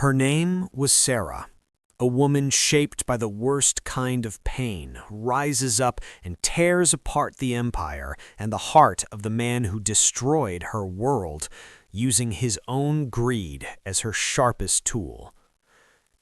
Her name was Sarah. A woman shaped by the worst kind of pain rises up and tears apart the empire and the heart of the man who destroyed her world, using his own greed as her sharpest tool.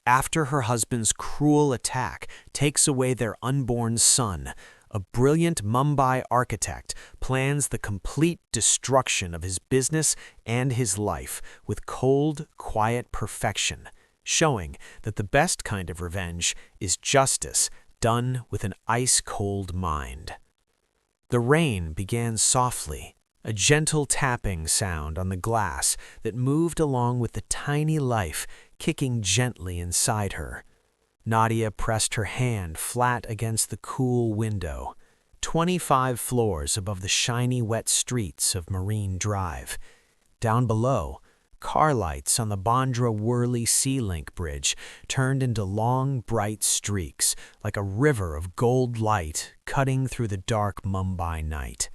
After her husband's cruel attack takes away their unborn son, a brilliant Mumbai architect plans the complete destruction of his business and his life with cold, quiet perfection, showing that the best kind of revenge is justice done with an ice-cold mind. The rain began softly, a gentle tapping sound on the glass that moved along with the tiny life kicking gently inside her. Nadia pressed her hand flat against the cool window, 25 floors above the shiny wet streets of Marine Drive. Down below, car lights on the Bandra-Worli Sea Link Bridge turned into long, bright streaks, like a river of gold light cutting through the dark Mumbai night.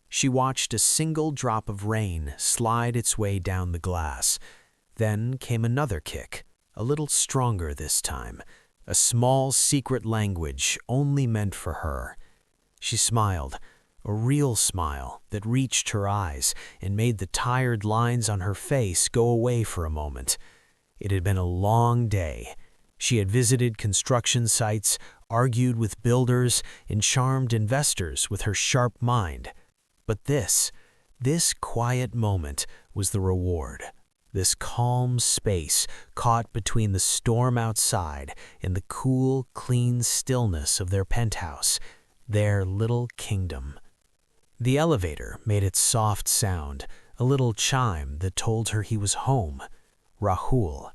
She watched a single drop of rain slide its way down the glass. Then came another kick, a little stronger this time, a small secret language only meant for her. She smiled, a real smile that reached her eyes and made the tired lines on her face go away for a moment. It had been a long day. She had visited construction sites, argued with builders, and charmed investors with her sharp mind. But this quiet moment was the reward. This calm space caught between the storm outside and the cool, clean stillness of their penthouse, their little kingdom. The elevator made its soft sound, a little chime that told her he was home. Rahul.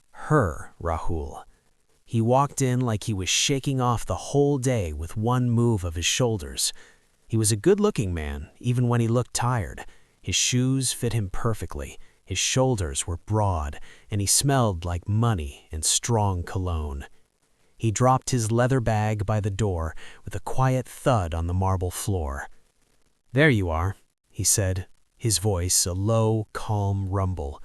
Her Rahul. He walked in like he was shaking off the whole day with one move of his shoulders. He was a good-looking man, even when he looked tired. His shoes fit him perfectly. His shoulders were broad, and he smelled like money and strong cologne. He dropped his leather bag by the door with a quiet thud on the marble floor. "There you are," he said, his voice a low, calm rumble.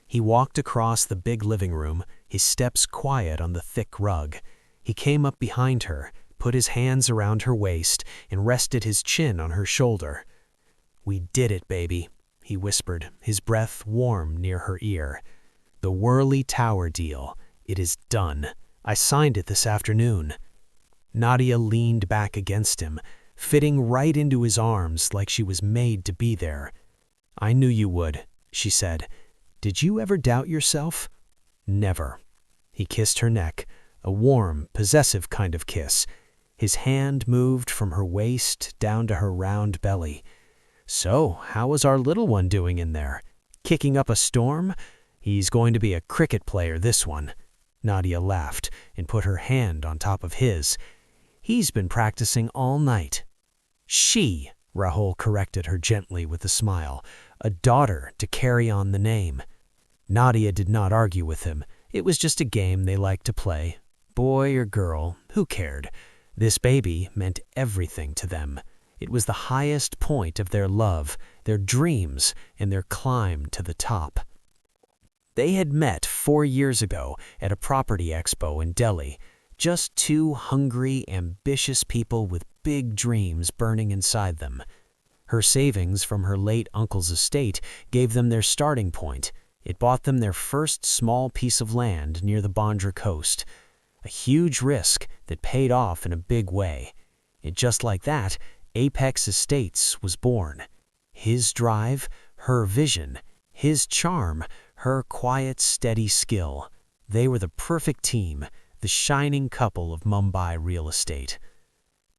He walked across the big living room, his steps quiet on the thick rug. He came up behind her, put his hands around her waist, and rested his chin on her shoulder. "We did it, baby," he whispered, his breath warm near her ear. "The Worli Tower deal. It is done. I signed it this afternoon." Nadia leaned back against him, fitting right into his arms like she was made to be there. "I knew you would," she said. "Did you ever doubt yourself?" "Never." He kissed her neck, a warm, possessive kind of kiss. His hand moved from her waist down to her round belly. "So, how is our little one doing in there? Kicking up a storm? He's going to be a cricket player, this one." Nadia laughed and put her hand on top of his. "He's been practicing all night." "She," Rahul corrected her gently with a smile, "a daughter to carry on the name." Nadia did not argue with him. It was just a game they liked to play. Boy or girl, who cared? This baby meant everything to them. It was the highest point of their love, their dreams, and their climb to the top. They had met 4 years ago at a property expo in Delhi, just two hungry, ambitious people with big dreams burning inside them. Her savings from her late uncle's estate gave them their starting point. It bought them their first small piece of land near the Bandra coast. A huge risk that paid off in a big way. And just like that, Apex Estates was born. His drive, her vision, his charm, her quiet, steady skill. They were the perfect team, the shining couple of Mumbai real estate.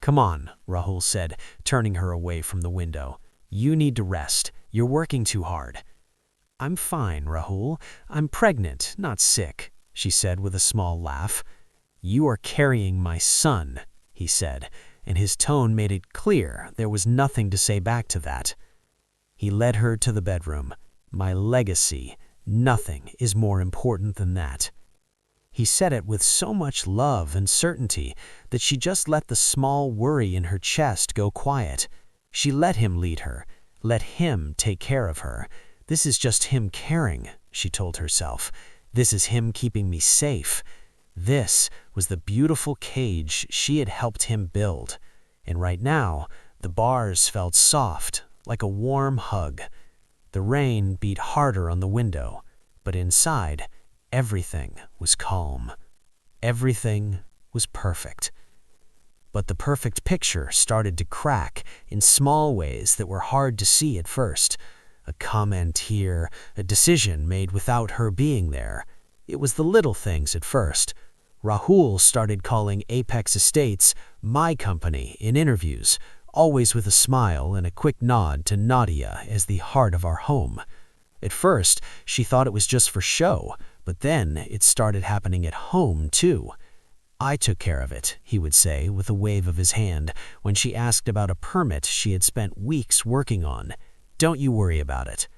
"Come on," Rahul said, turning her away from the window. "You need to rest. You're working too hard." "I'm fine, Rahul. I'm pregnant, not sick," she said with a small laugh. "You are carrying my son," he said, and his tone made it clear there was nothing to say back to that. He led her to the bedroom. "My legacy. Nothing is more important than that." He said it with so much love and certainty that she just let the small worry in her chest go quiet. She let him lead her, let him take care of her. This is just him caring, she told herself. This is him keeping me safe. This was the beautiful cage she had helped him build. And right now, the bars felt soft, like a warm hug. The rain beat harder on the window, but inside, everything was calm. Everything was perfect. But the perfect picture started to crack in small ways that were hard to see at first. A comment here, a decision made without her being there. It was the little things at first. Rahul started calling Apex Estates my company in interviews, always with a smile and a quick nod to Nadia as the heart of our home. At first, she thought it was just for show, but then it started happening at home too. I took care of it, he would say with a wave of his hand when she asked about a permit she had spent weeks working on. Don't you worry about it.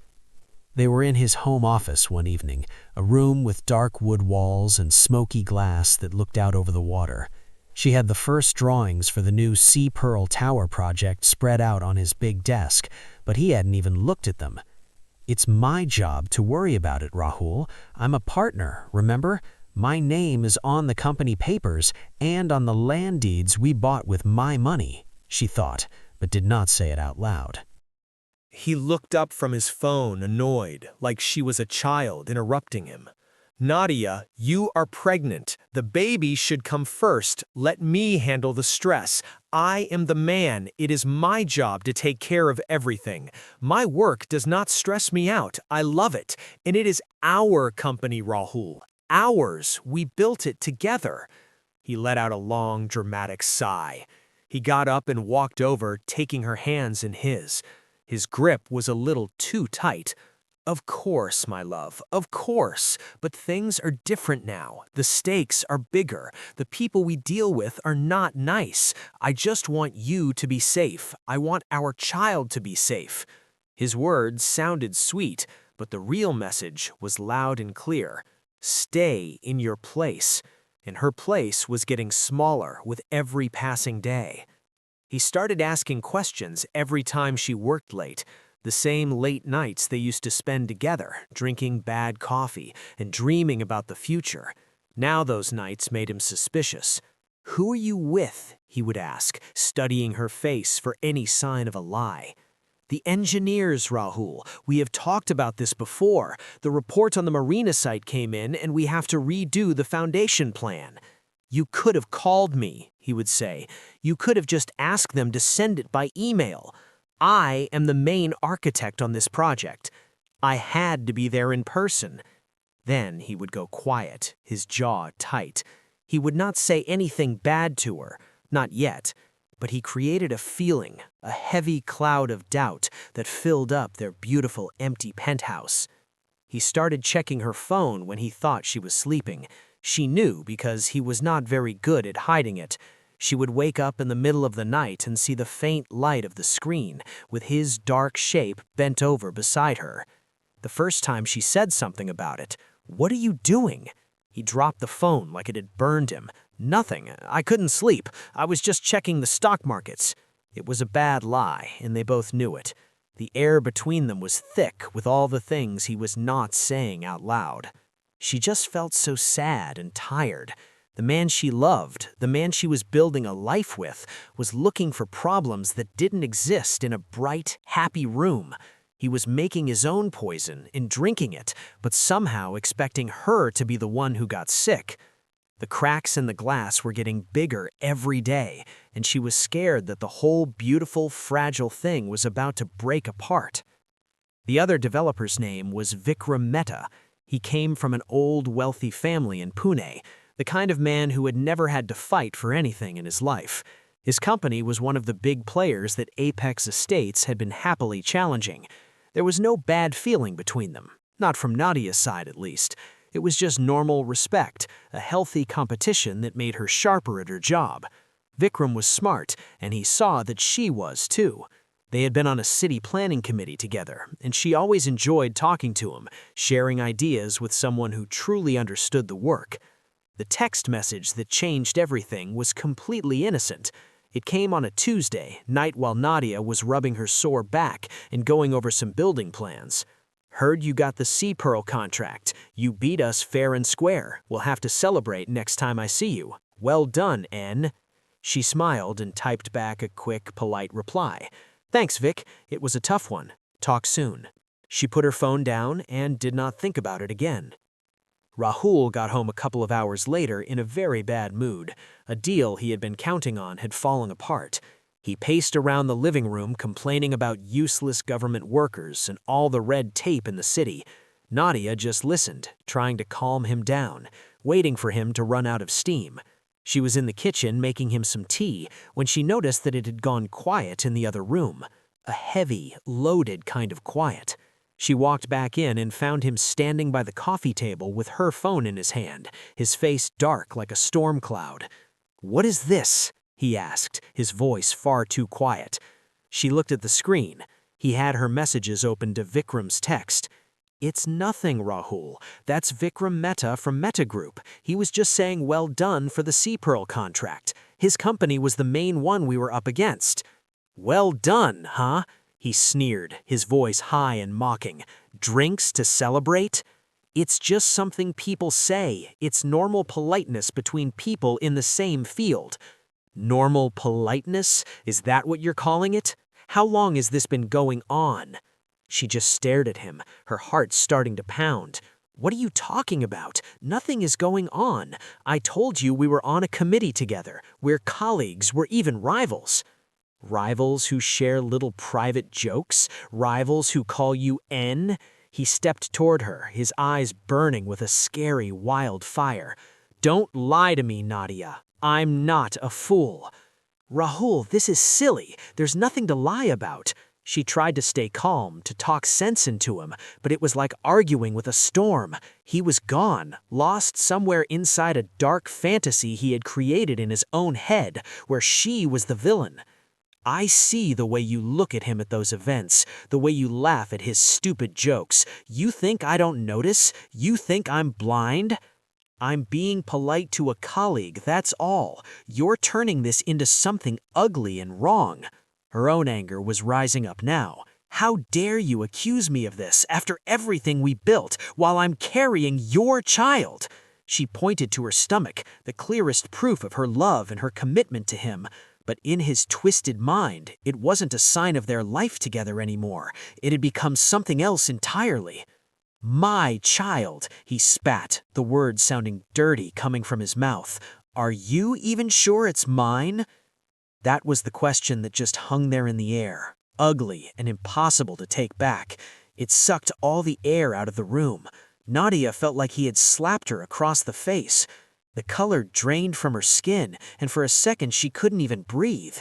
They were in his home office one evening, a room with dark wood walls and smoky glass that looked out over the water. She had the first drawings for the new Sea Pearl Tower project spread out on his big desk, but he hadn't even looked at them. It's my job to worry about it, Rahul. I'm a partner, remember? My name is on the company papers and on the land deeds we bought with my money, she thought, but did not say it out loud. He looked up from his phone, annoyed, like she was a child interrupting him. Nadia, you are pregnant. The baby should come first. Let me handle the stress. I am the man. It is my job to take care of everything. My work does not stress me out. I love it. And it is our company, Rahul. Ours. We built it together. He let out a long, dramatic sigh. He got up and walked over, taking her hands in his. His grip was a little too tight. Of course, my love, of course. But things are different now. The stakes are bigger. The people we deal with are not nice. I just want you to be safe. I want our child to be safe. His words sounded sweet, but the real message was loud and clear. Stay in your place. And her place was getting smaller with every passing day. He started asking questions every time she worked late, the same late nights they used to spend together, drinking bad coffee and dreaming about the future. Now those nights made him suspicious. Who are you with? He would ask, studying her face for any sign of a lie. The engineers, Rahul. We have talked about this before. The report on the marina site came in and we have to redo the foundation plan. You could have called me, he would say. You could have just asked them to send it by email. I am the main architect on this project. I had to be there in person. Then he would go quiet, his jaw tight. He would not say anything bad to her, not yet, but he created a feeling, a heavy cloud of doubt that filled up their beautiful empty penthouse. He started checking her phone when he thought she was sleeping. She knew because he was not very good at hiding it. She would wake up in the middle of the night and see the faint light of the screen, with his dark shape bent over beside her. The first time she said something about it, "What are you doing?" He dropped the phone like it had burned him. "Nothing. I couldn't sleep. I was just checking the stock markets." It was a bad lie, and they both knew it. The air between them was thick with all the things he was not saying out loud. She just felt so sad and tired. The man she loved, the man she was building a life with, was looking for problems that didn't exist in a bright, happy room. He was making his own poison and drinking it, but somehow expecting her to be the one who got sick. The cracks in the glass were getting bigger every day, and she was scared that the whole beautiful, fragile thing was about to break apart. The other developer's name was Vikram Mehta. He came from an old, wealthy family in Pune, the kind of man who had never had to fight for anything in his life. His company was one of the big players that Apex Estates had been happily challenging. There was no bad feeling between them, not from Nadia's side at least. It was just normal respect, a healthy competition that made her sharper at her job. Vikram was smart, and he saw that she was too. They had been on a city planning committee together, and she always enjoyed talking to him, sharing ideas with someone who truly understood the work. The text message that changed everything was completely innocent. It came on a Tuesday, night while Nadia was rubbing her sore back and going over some building plans. Heard you got the Sea Pearl contract. You beat us fair and square. We'll have to celebrate next time I see you. Well done, N." She smiled and typed back a quick, polite reply. "Thanks, Vic. It was a tough one. Talk soon." She put her phone down and did not think about it again. Rahul got home a couple of hours later in a very bad mood. A deal he had been counting on had fallen apart. He paced around the living room complaining about useless government workers and all the red tape in the city. Nadia just listened, trying to calm him down, waiting for him to run out of steam. She was in the kitchen making him some tea when she noticed that it had gone quiet in the other room. A heavy, loaded kind of quiet. She walked back in and found him standing by the coffee table with her phone in his hand, his face dark like a storm cloud. "What is this?" he asked, his voice far too quiet. She looked at the screen. He had her messages open to Vikram's text. "It's nothing, Rahul. That's Vikram Mehta from Mehta Group. He was just saying well done for the Sea Pearl contract. His company was the main one we were up against." "Well done, huh?" he sneered, his voice high and mocking. "Drinks to celebrate? It's just something people say. It's normal politeness between people in the same field." "Normal politeness? Is that what you're calling it? How long has this been going on?" She just stared at him, her heart starting to pound. "What are you talking about? Nothing is going on. I told you we were on a committee together. We're colleagues, we're even rivals." "Rivals who share little private jokes? Rivals who call you N?" He stepped toward her, his eyes burning with a scary, wild fire. "Don't lie to me, Nadia. I'm not a fool." "Rahul, this is silly. There's nothing to lie about." She tried to stay calm, to talk sense into him, but it was like arguing with a storm. He was gone, lost somewhere inside a dark fantasy he had created in his own head, where she was the villain. "I see the way you look at him at those events, the way you laugh at his stupid jokes. You think I don't notice? You think I'm blind?" "I'm being polite to a colleague, that's all. You're turning this into something ugly and wrong." Her own anger was rising up now. "How dare you accuse me of this after everything we built while I'm carrying your child?" She pointed to her stomach, the clearest proof of her love and her commitment to him. But in his twisted mind, it wasn't a sign of their life together anymore. It had become something else entirely. "My child," he spat, the words sounding dirty coming from his mouth. "Are you even sure it's mine?" That was the question that just hung there in the air, ugly and impossible to take back. It sucked all the air out of the room. Nadia felt like he had slapped her across the face. The color drained from her skin, and for a second she couldn't even breathe.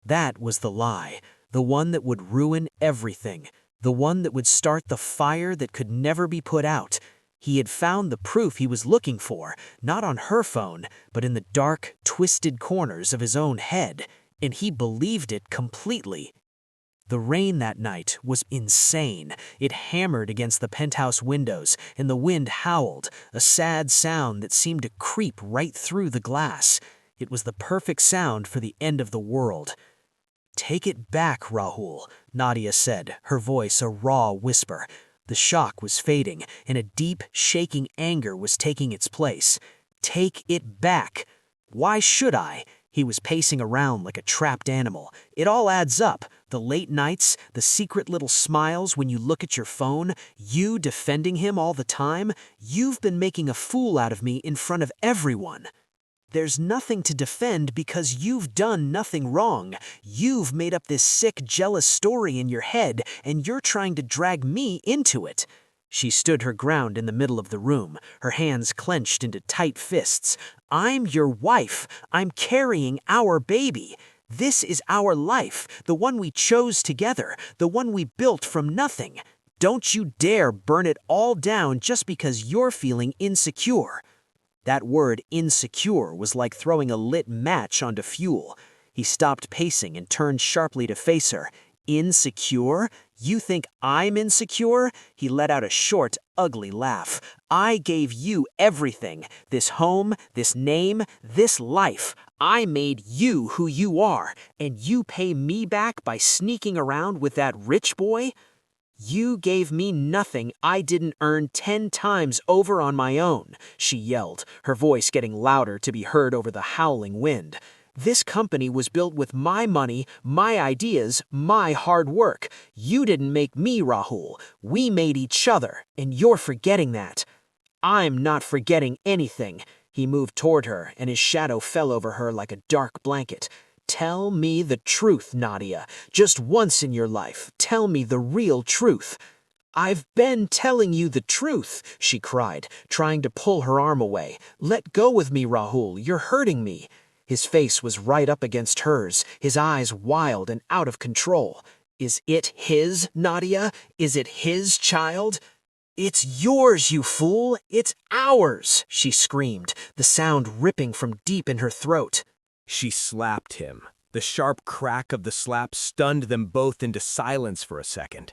That was the lie, the one that would ruin everything, the one that would start the fire that could never be put out. He had found the proof he was looking for, not on her phone, but in the dark, twisted corners of his own head, and he believed it completely. The rain that night was insane. It hammered against the penthouse windows, and the wind howled, a sad sound that seemed to creep right through the glass. It was the perfect sound for the end of the world. "Take it back, Rahul," Nadia said, her voice a raw whisper. The shock was fading, and a deep, shaking anger was taking its place. "Take it back." "Why should I?" He was pacing around like a trapped animal. "It all adds up. The late nights, the secret little smiles when you look at your phone, you defending him all the time. You've been making a fool out of me in front of everyone." "There's nothing to defend because you've done nothing wrong. You've made up this sick, jealous story in your head, and you're trying to drag me into it." She stood her ground in the middle of the room, her hands clenched into tight fists. "I'm your wife. I'm carrying our baby. This is our life, the one we chose together, the one we built from nothing. Don't you dare burn it all down just because you're feeling insecure." That word insecure was like throwing a lit match onto fuel. He stopped pacing and turned sharply to face her. "Insecure? You think I'm insecure?" He let out a short, ugly laugh. "I gave you everything. This home, this name, this life. I made you who you are, and you pay me back by sneaking around with that rich boy?" You gave me nothing I didn't earn 10 times over on my own, she yelled, her voice getting louder to be heard over the howling wind. This company was built with my money, my ideas, my hard work. You didn't make me, Rahul. We made each other, and you're forgetting that. I'm not forgetting anything. He moved toward her, and his shadow fell over her like a dark blanket. Tell me the truth, Nadia. Just once in your life, tell me the real truth. I've been telling you the truth, she cried, trying to pull her arm away. Let go of me, Rahul. You're hurting me. His face was right up against hers, his eyes wild and out of control. Is it his, Nadia? Is it his child? It's yours, you fool! It's ours! She screamed, the sound ripping from deep in her throat. She slapped him. The sharp crack of the slap stunned them both into silence for a second.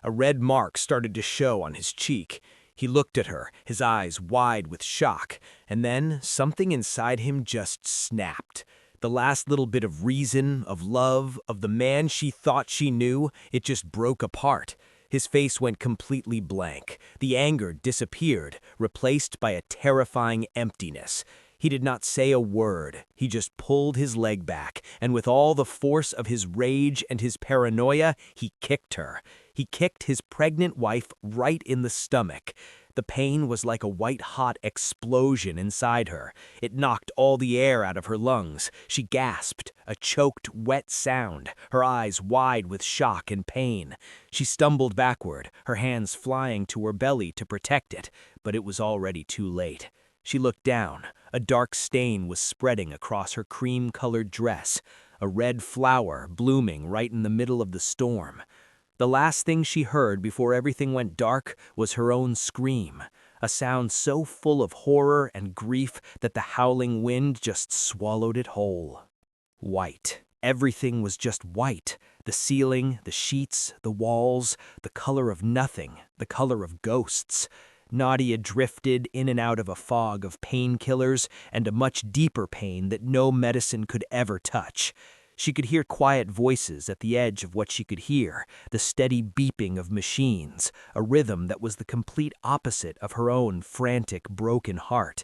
A red mark started to show on his cheek. He looked at her, his eyes wide with shock, and then something inside him just snapped. The last little bit of reason, of love, of the man she thought she knew, it just broke apart. His face went completely blank. The anger disappeared, replaced by a terrifying emptiness. He did not say a word. He just pulled his leg back, and with all the force of his rage and his paranoia, he kicked her. He kicked his pregnant wife right in the stomach. The pain was like a white-hot explosion inside her. It knocked all the air out of her lungs. She gasped, a choked, wet sound, her eyes wide with shock and pain. She stumbled backward, her hands flying to her belly to protect it, but it was already too late. She looked down. A dark stain was spreading across her cream-colored dress, a red flower blooming right in the middle of the storm. The last thing she heard before everything went dark was her own scream, a sound so full of horror and grief that the howling wind just swallowed it whole. White. Everything was just white. The ceiling, the sheets, the walls, the color of nothing, the color of ghosts. Nadia drifted in and out of a fog of painkillers and a much deeper pain that no medicine could ever touch. She could hear quiet voices at the edge of what she could hear, the steady beeping of machines, a rhythm that was the complete opposite of her own frantic, broken heart.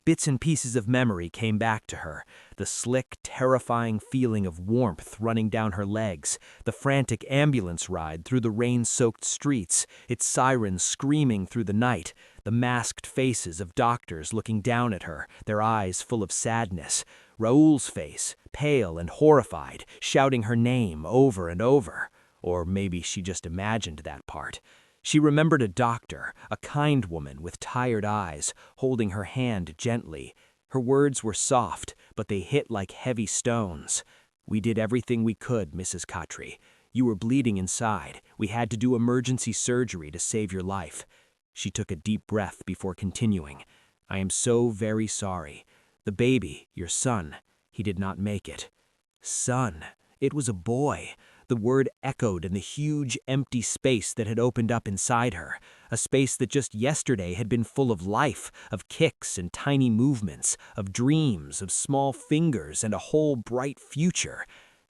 Bits and pieces of memory came back to her, the slick, terrifying feeling of warmth running down her legs, the frantic ambulance ride through the rain-soaked streets, its sirens screaming through the night, the masked faces of doctors looking down at her, their eyes full of sadness, Raoul's face, pale and horrified, shouting her name over and over. Or maybe she just imagined that part. She remembered a doctor, a kind woman with tired eyes, holding her hand gently. Her words were soft, but they hit like heavy stones. "We did everything we could, Mrs. Khatri. You were bleeding inside. We had to do emergency surgery to save your life." She took a deep breath before continuing. "I am so very sorry. The baby, your son, he did not make it." Son. It was a boy. The word echoed in the huge, empty space that had opened up inside her, a space that just yesterday had been full of life, of kicks and tiny movements, of dreams, of small fingers, and a whole bright future.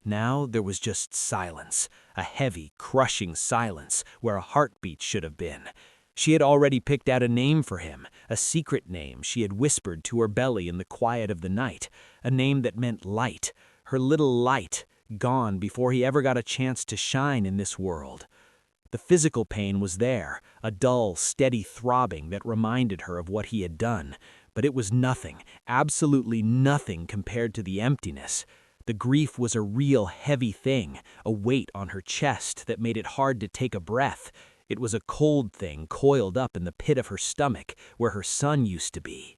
Now there was just silence, a heavy, crushing silence where a heartbeat should have been. She had already picked out a name for him, a secret name she had whispered to her belly in the quiet of the night, a name that meant light, her little light, gone before he ever got a chance to shine in this world. The physical pain was there, a dull, steady throbbing that reminded her of what he had done, but it was nothing, absolutely nothing compared to the emptiness. The grief was a real heavy thing, a weight on her chest that made it hard to take a breath. It was a cold thing coiled up in the pit of her stomach where her son used to be.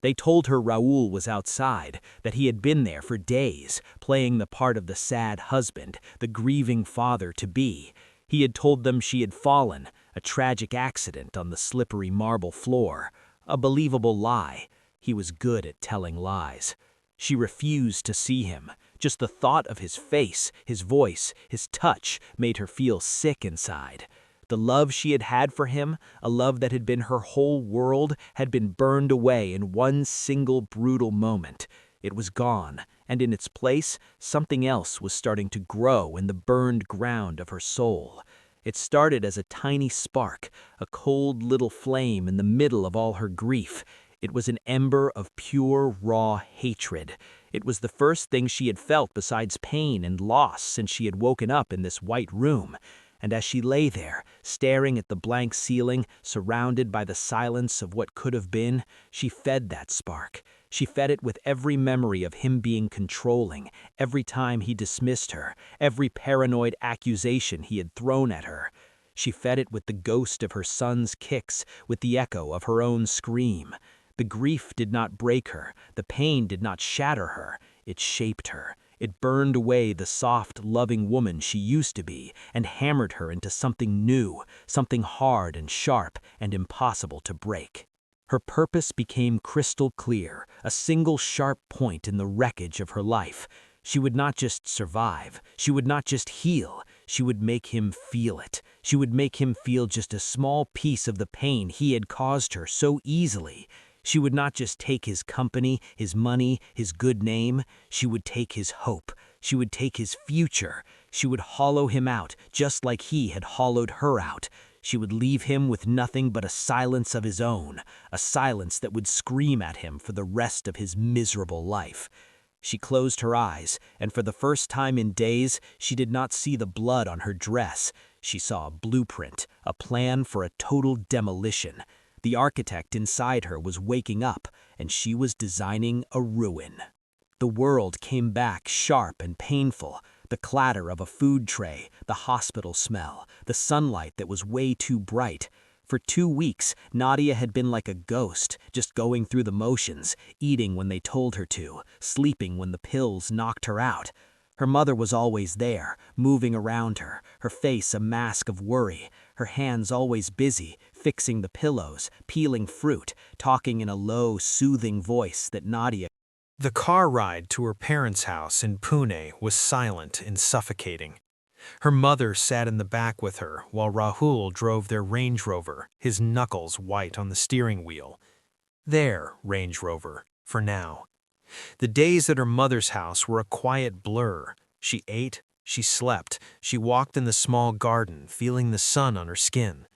They told her Raoul was outside, that he had been there for days, playing the part of the sad husband, the grieving father-to-be. He had told them she had fallen, a tragic accident on the slippery marble floor. A believable lie. He was good at telling lies. She refused to see him. Just the thought of his face, his voice, his touch made her feel sick inside. The love she had had for him, a love that had been her whole world, had been burned away in one single brutal moment. It was gone, and in its place, something else was starting to grow in the burned ground of her soul. It started as a tiny spark, a cold little flame in the middle of all her grief. It was an ember of pure, raw hatred. It was the first thing she had felt besides pain and loss since she had woken up in this white room. And as she lay there, staring at the blank ceiling, surrounded by the silence of what could have been, she fed that spark. She fed it with every memory of him being controlling, every time he dismissed her, every paranoid accusation he had thrown at her. She fed it with the ghost of her son's kicks, with the echo of her own scream. The grief did not break her, the pain did not shatter her, it shaped her. It burned away the soft, loving woman she used to be and hammered her into something new, something hard and sharp and impossible to break. Her purpose became crystal clear, a single sharp point in the wreckage of her life. She would not just survive, she would not just heal, she would make him feel it. She would make him feel just a small piece of the pain he had caused her so easily. She would not just take his company, his money, his good name. She would take his hope. She would take his future. She would hollow him out, just like he had hollowed her out. She would leave him with nothing but a silence of his own, a silence that would scream at him for the rest of his miserable life. She closed her eyes, and for the first time in days, she did not see the blood on her dress. She saw a blueprint, a plan for a total demolition. The architect inside her was waking up, and she was designing a ruin. The world came back sharp and painful. The clatter of a food tray, the hospital smell, the sunlight that was way too bright. For 2 weeks, Nadia had been like a ghost, just going through the motions, eating when they told her to, sleeping when the pills knocked her out. Her mother was always there, moving around her, her face a mask of worry, her hands always busy, fixing the pillows, peeling fruit, talking in a low, soothing voice that Nadia. The car ride to her parents' house in Pune was silent and suffocating. Her mother sat in the back with her while Rahul drove their Range Rover, his knuckles white on the steering wheel. Their Range Rover, for now. The days at her mother's house were a quiet blur. She ate, she slept, she walked in the small garden, feeling the sun on her skin.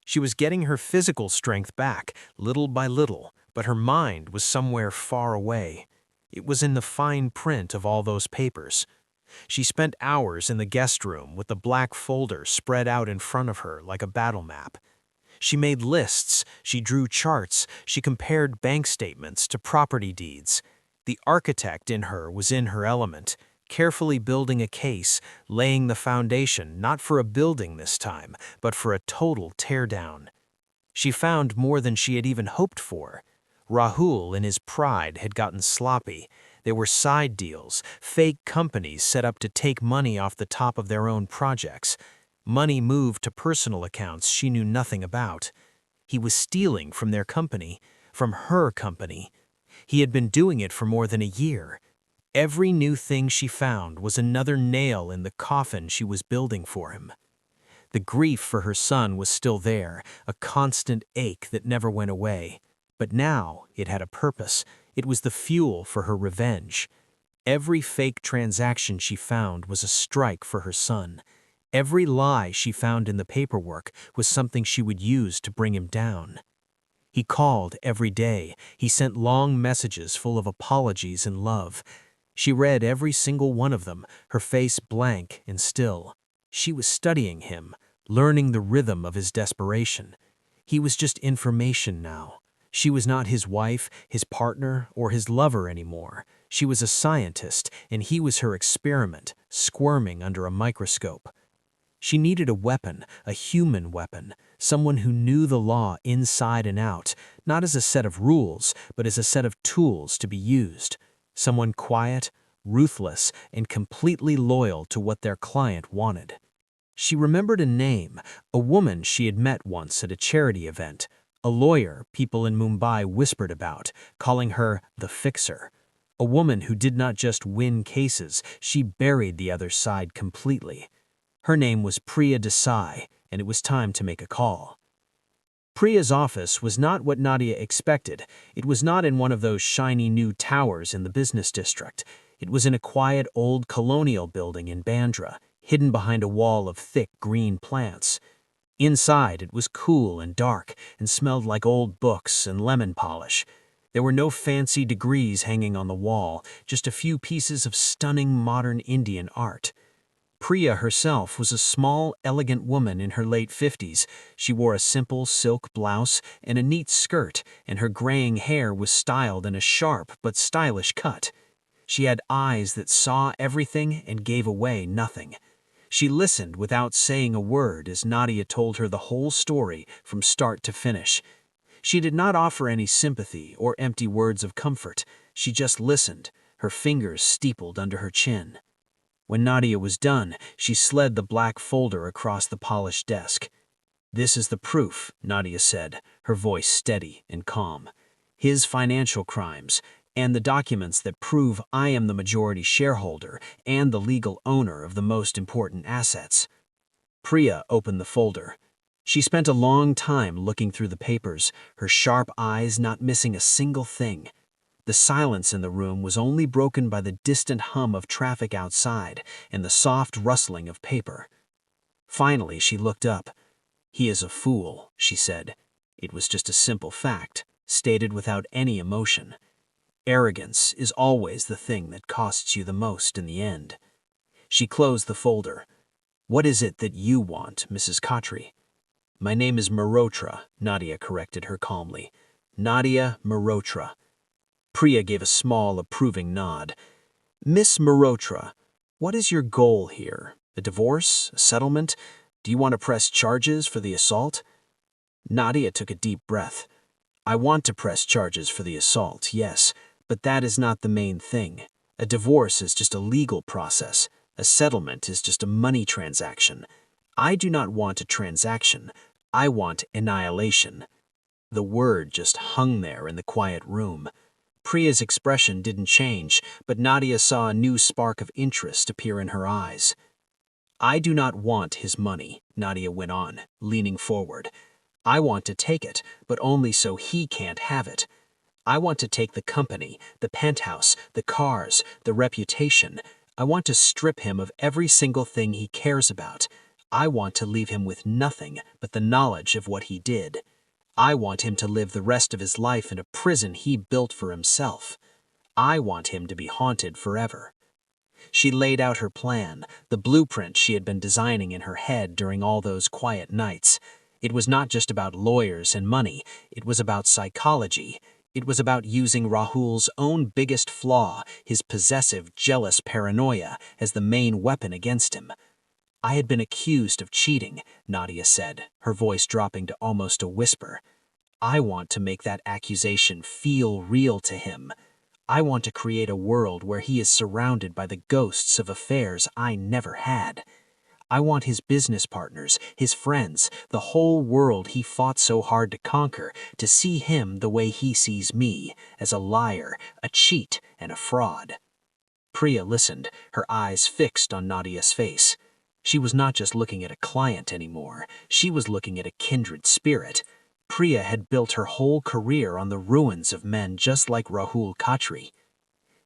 She was getting her physical strength back, little by little, but her mind was somewhere far away. It was in the fine print of all those papers. She spent hours in the guest room with the black folder spread out in front of her like a battle map. She made lists, she drew charts, she compared bank statements to property deeds. The architect in her was in her element, carefully building a case, laying the foundation not for a building this time, but for a total teardown. She found more than she had even hoped for. Rahul, in his pride, had gotten sloppy. There were side deals, fake companies set up to take money off the top of their own projects. Money moved to personal accounts she knew nothing about. He was stealing from their company, from her company. He had been doing it for more than a year. Every new thing she found was another nail in the coffin she was building for him. The grief for her son was still there, a constant ache that never went away. But now it had a purpose. It was the fuel for her revenge. Every fake transaction she found was a strike for her son. Every lie she found in the paperwork was something she would use to bring him down. He called every day. He sent long messages full of apologies and love. She read every single one of them, her face blank and still. She was studying him, learning the rhythm of his desperation. He was just information now. She was not his wife, his partner, or his lover anymore. She was a scientist, and he was her experiment, squirming under a microscope. She needed a weapon, a human weapon, someone who knew the law inside and out, not as a set of rules, but as a set of tools to be used. Someone quiet, ruthless, and completely loyal to what their client wanted. She remembered a name, a woman she had met once at a charity event, a lawyer people in Mumbai whispered about, calling her the fixer. A woman who did not just win cases, she buried the other side completely. Her name was Priya Desai, and it was time to make a call. Priya's office was not what Nadia expected. It was not in one of those shiny new towers in the business district. It was in a quiet old colonial building in Bandra, hidden behind a wall of thick green plants. Inside, it was cool and dark and smelled like old books and lemon polish. There were no fancy degrees hanging on the wall, just a few pieces of stunning modern Indian art. Priya herself was a small, elegant woman in her late 50s. She wore a simple silk blouse and a neat skirt, and her graying hair was styled in a sharp but stylish cut. She had eyes that saw everything and gave away nothing. She listened without saying a word as Nadia told her the whole story from start to finish. She did not offer any sympathy or empty words of comfort. She just listened, her fingers steepled under her chin. When Nadia was done, she slid the black folder across the polished desk. "This is the proof," Nadia said, her voice steady and calm. "His financial crimes, and the documents that prove I am the majority shareholder and the legal owner of the most important assets." Priya opened the folder. She spent a long time looking through the papers, her sharp eyes not missing a single thing. The silence in the room was only broken by the distant hum of traffic outside and the soft rustling of paper. Finally, she looked up. "He is a fool," she said. It was just a simple fact, stated without any emotion. Arrogance is always the thing that costs you the most in the end. She closed the folder. "What is it that you want, Mrs. Khatri?" "My name is Mehrotra," Nadia corrected her calmly. "Nadia Mehrotra." Priya gave a small, approving nod. "Miss Mehrotra, what is your goal here? A divorce? A settlement? Do you want to press charges for the assault?" Nadia took a deep breath. "I want to press charges for the assault, yes, but that is not the main thing. A divorce is just a legal process. A settlement is just a money transaction. I do not want a transaction. I want annihilation." The word just hung there in the quiet room. Priya's expression didn't change, but Nadia saw a new spark of interest appear in her eyes. "I do not want his money," Nadia went on, leaning forward. "I want to take it, but only so he can't have it. I want to take the company, the penthouse, the cars, the reputation. I want to strip him of every single thing he cares about. I want to leave him with nothing but the knowledge of what he did. I want him to live the rest of his life in a prison he built for himself. I want him to be haunted forever." She laid out her plan, the blueprint she had been designing in her head during all those quiet nights. It was not just about lawyers and money, it was about psychology. It was about using Rahul's own biggest flaw, his possessive, jealous paranoia, as the main weapon against him. "I had been accused of cheating," Nadia said, her voice dropping to almost a whisper. "I want to make that accusation feel real to him. I want to create a world where he is surrounded by the ghosts of affairs I never had. I want his business partners, his friends, the whole world he fought so hard to conquer, to see him the way he sees me, as a liar, a cheat, and a fraud." Priya listened, her eyes fixed on Nadia's face. She was not just looking at a client anymore, she was looking at a kindred spirit. Priya had built her whole career on the ruins of men just like Rahul Khatri.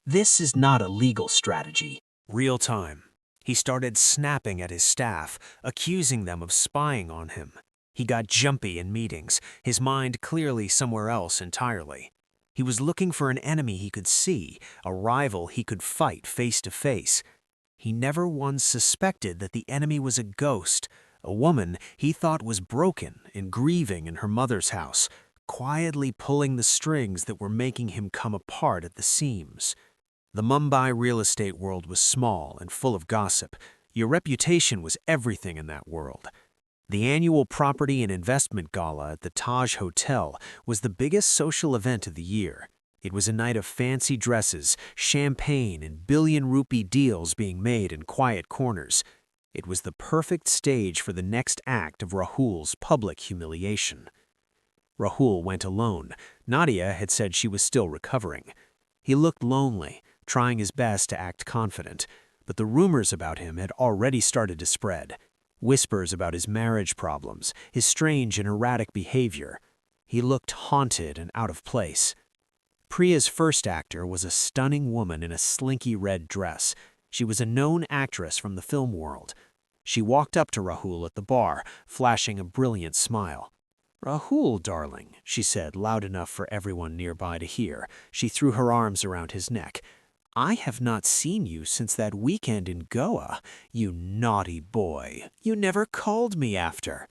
This is not a legal strategy. Real time. He started snapping at his staff, accusing them of spying on him. He got jumpy in meetings, his mind clearly somewhere else entirely. He was looking for an enemy he could see, a rival he could fight face to face. He never once suspected that the enemy was a ghost, a woman he thought was broken and grieving in her mother's house, quietly pulling the strings that were making him come apart at the seams. The Mumbai real estate world was small and full of gossip. Your reputation was everything in that world. The annual property and investment gala at the Taj Hotel was the biggest social event of the year. It was a night of fancy dresses, champagne, and billion-rupee deals being made in quiet corners. It was the perfect stage for the next act of Rahul's public humiliation. Rahul went alone. Nadia had said she was still recovering. He looked lonely, trying his best to act confident, but the rumors about him had already started to spread. Whispers about his marriage problems, his strange and erratic behavior. He looked haunted and out of place. Priya's first actor was a stunning woman in a slinky red dress. She was a known actress from the film world. She walked up to Rahul at the bar, flashing a brilliant smile. "Rahul, darling," she said, loud enough for everyone nearby to hear. She threw her arms around his neck. "I have not seen you since that weekend in Goa. You naughty boy. You never called me after."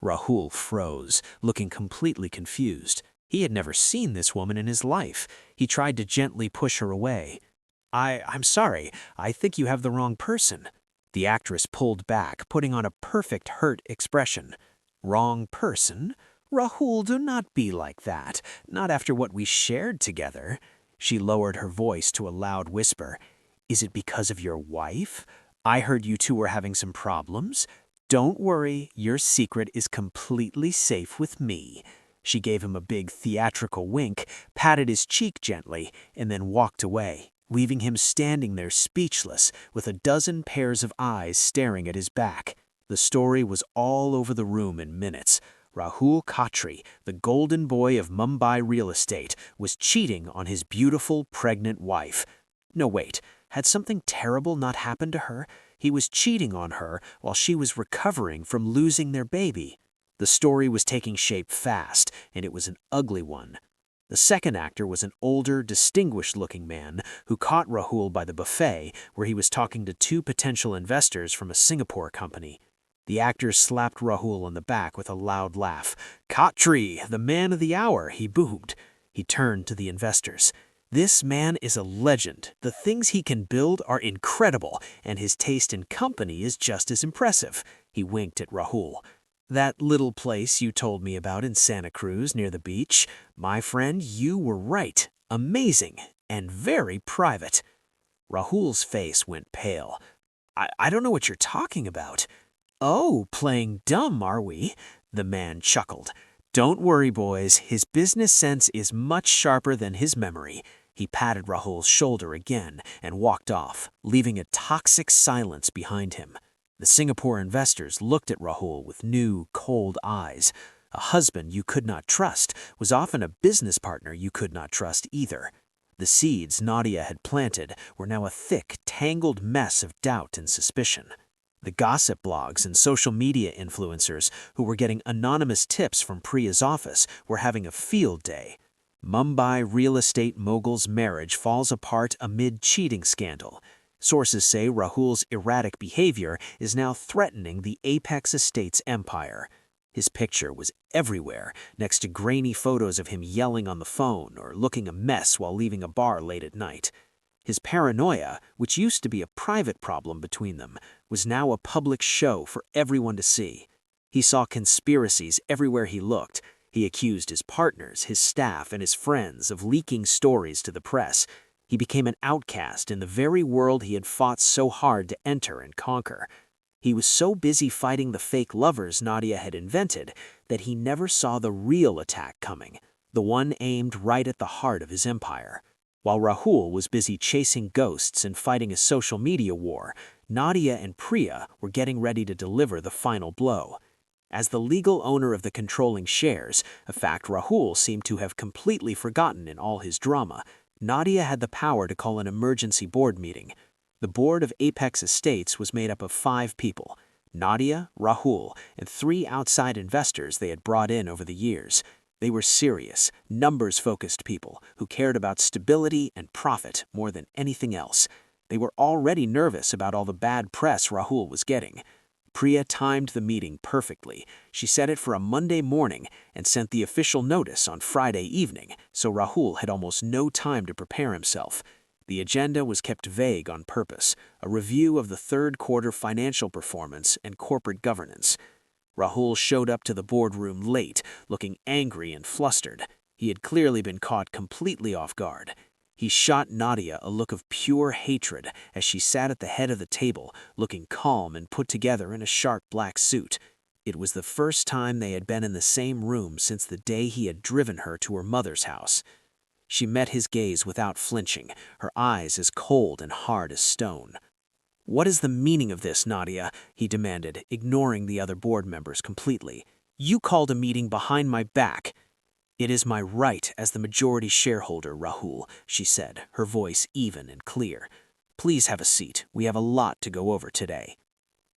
Rahul froze, looking completely confused. He had never seen this woman in his life. He tried to gently push her away. I'm sorry. I think you have the wrong person." The actress pulled back, putting on a perfect hurt expression. "Wrong person? Rahul, do not be like that. Not after what we shared together." She lowered her voice to a loud whisper. "Is it because of your wife? I heard you two were having some problems. Don't worry, your secret is completely safe with me." She gave him a big theatrical wink, patted his cheek gently, and then walked away, leaving him standing there speechless, with a dozen pairs of eyes staring at his back. The story was all over the room in minutes. Rahul Khatri, the golden boy of Mumbai real estate, was cheating on his beautiful, pregnant wife. No, wait, had something terrible not happened to her? He was cheating on her while she was recovering from losing their baby. The story was taking shape fast, and it was an ugly one. The second actor was an older, distinguished-looking man who caught Rahul by the buffet where he was talking to two potential investors from a Singapore company. The actor slapped Rahul on the back with a loud laugh. "Khatri, the man of the hour," he boomed. He turned to the investors. "This man is a legend. The things he can build are incredible, and his taste in company is just as impressive." He winked at Rahul. "That little place you told me about in Santa Cruz near the beach, my friend, you were right. Amazing and very private." Rahul's face went pale. I don't know what you're talking about." "Oh, playing dumb, are we?" The man chuckled. "Don't worry, boys. His business sense is much sharper than his memory." He patted Rahul's shoulder again and walked off, leaving a toxic silence behind him. The Singapore investors looked at Rahul with new, cold eyes. A husband you could not trust was often a business partner you could not trust either. The seeds Nadia had planted were now a thick, tangled mess of doubt and suspicion. The gossip blogs and social media influencers who were getting anonymous tips from Priya's office were having a field day. Mumbai real estate mogul's marriage falls apart amid cheating scandal. Sources say Rahul's erratic behavior is now threatening the Apex Estates empire. His picture was everywhere, next to grainy photos of him yelling on the phone or looking a mess while leaving a bar late at night. His paranoia, which used to be a private problem between them, was now a public show for everyone to see. He saw conspiracies everywhere he looked. He accused his partners, his staff, and his friends of leaking stories to the press. He became an outcast in the very world he had fought so hard to enter and conquer. He was so busy fighting the fake lovers Nadia had invented that he never saw the real attack coming, the one aimed right at the heart of his empire. While Rahul was busy chasing ghosts and fighting a social media war, Nadia and Priya were getting ready to deliver the final blow. As the legal owner of the controlling shares, a fact Rahul seemed to have completely forgotten in all his drama, Nadia had the power to call an emergency board meeting. The board of Apex Estates was made up of 5 people: Nadia, Rahul, and 3 outside investors they had brought in over the years. They were serious, numbers-focused people who cared about stability and profit more than anything else. They were already nervous about all the bad press Rahul was getting. Priya timed the meeting perfectly. She set it for a Monday morning and sent the official notice on Friday evening, so Rahul had almost no time to prepare himself. The agenda was kept vague on purpose, a review of the third quarter financial performance and corporate governance. Rahul showed up to the boardroom late, looking angry and flustered. He had clearly been caught completely off guard. He shot Nadia a look of pure hatred as she sat at the head of the table, looking calm and put together in a sharp black suit. It was the first time they had been in the same room since the day he had driven her to her mother's house. She met his gaze without flinching, her eyes as cold and hard as stone. "What is the meaning of this, Nadia?" he demanded, ignoring the other board members completely. "You called a meeting behind my back." "It is my right as the majority shareholder, Rahul," she said, her voice even and clear. "Please have a seat. We have a lot to go over today."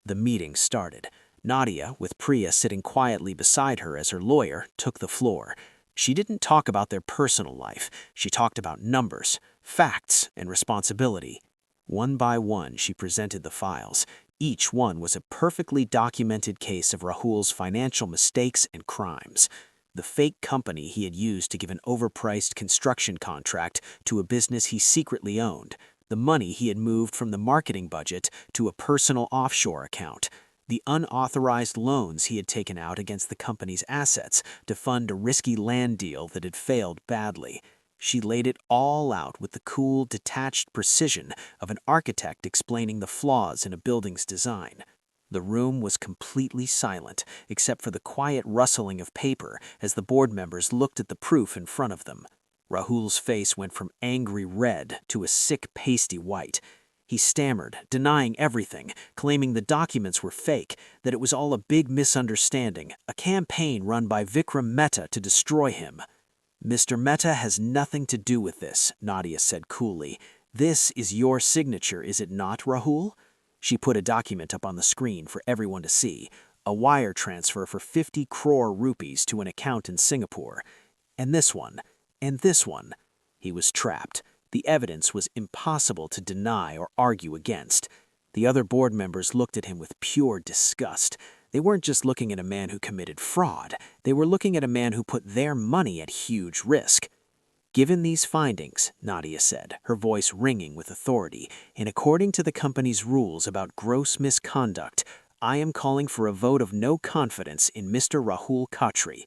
The meeting started. Nadia, with Priya sitting quietly beside her as her lawyer, took the floor. She didn't talk about their personal life. She talked about numbers, facts, and responsibility. One by one, she presented the files. Each one was a perfectly documented case of Rahul's financial mistakes and crimes. The fake company he had used to give an overpriced construction contract to a business he secretly owned. The money he had moved from the marketing budget to a personal offshore account. The unauthorized loans he had taken out against the company's assets to fund a risky land deal that had failed badly. She laid it all out with the cool, detached precision of an architect explaining the flaws in a building's design. The room was completely silent, except for the quiet rustling of paper as the board members looked at the proof in front of them. Rahul's face went from angry red to a sick, pasty white. He stammered, denying everything, claiming the documents were fake, that it was all a big misunderstanding, a campaign run by Vikram Mehta to destroy him. "Mr. Mehta has nothing to do with this," Nadia said coolly. "This is your signature, is it not, Rahul?" She put a document up on the screen for everyone to see, a wire transfer for 50 crore rupees to an account in Singapore. And this one, and this one. He was trapped. The evidence was impossible to deny or argue against. The other board members looked at him with pure disgust. They weren't just looking at a man who committed fraud. They were looking at a man who put their money at huge risk. "Given these findings," Nadia said, her voice ringing with authority, "and according to the company's rules about gross misconduct, I am calling for a vote of no confidence in Mr. Rahul Khatri."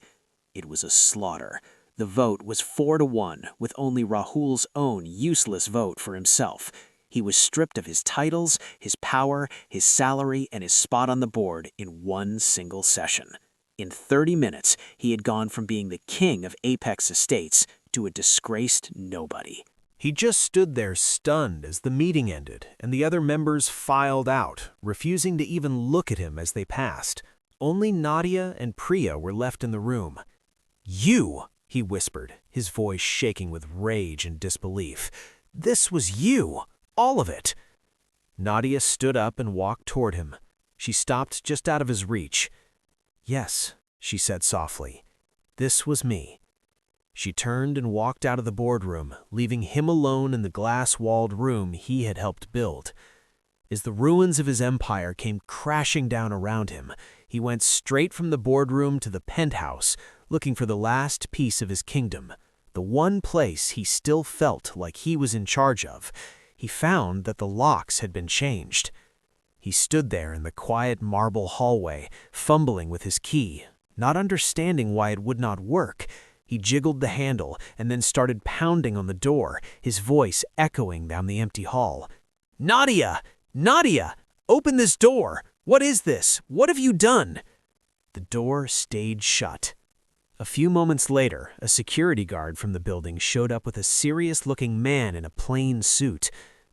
It was a slaughter. The vote was 4-1, with only Rahul's own useless vote for himself. He was stripped of his titles, his power, his salary, and his spot on the board in one single session. In 30 minutes, he had gone from being the king of Apex Estates to a disgraced nobody. He just stood there stunned as the meeting ended, and the other members filed out, refusing to even look at him as they passed. Only Nadia and Priya were left in the room. "You!" he whispered, his voice shaking with rage and disbelief. "This was you! All of it!" Nadia stood up and walked toward him. She stopped just out of his reach. "Yes," she said softly, "this was me." She turned and walked out of the boardroom, leaving him alone in the glass-walled room he had helped build. As the ruins of his empire came crashing down around him, he went straight from the boardroom to the penthouse, looking for the last piece of his kingdom, the one place he still felt like he was in charge of. He found that the locks had been changed. He stood there in the quiet marble hallway, fumbling with his key, not understanding why it would not work. He jiggled the handle and then started pounding on the door, his voice echoing down the empty hall. "Nadia! Nadia! Open this door! What is this? What have you done?" The door stayed shut. A few moments later, a security guard from the building showed up with a serious-looking man in a plain suit.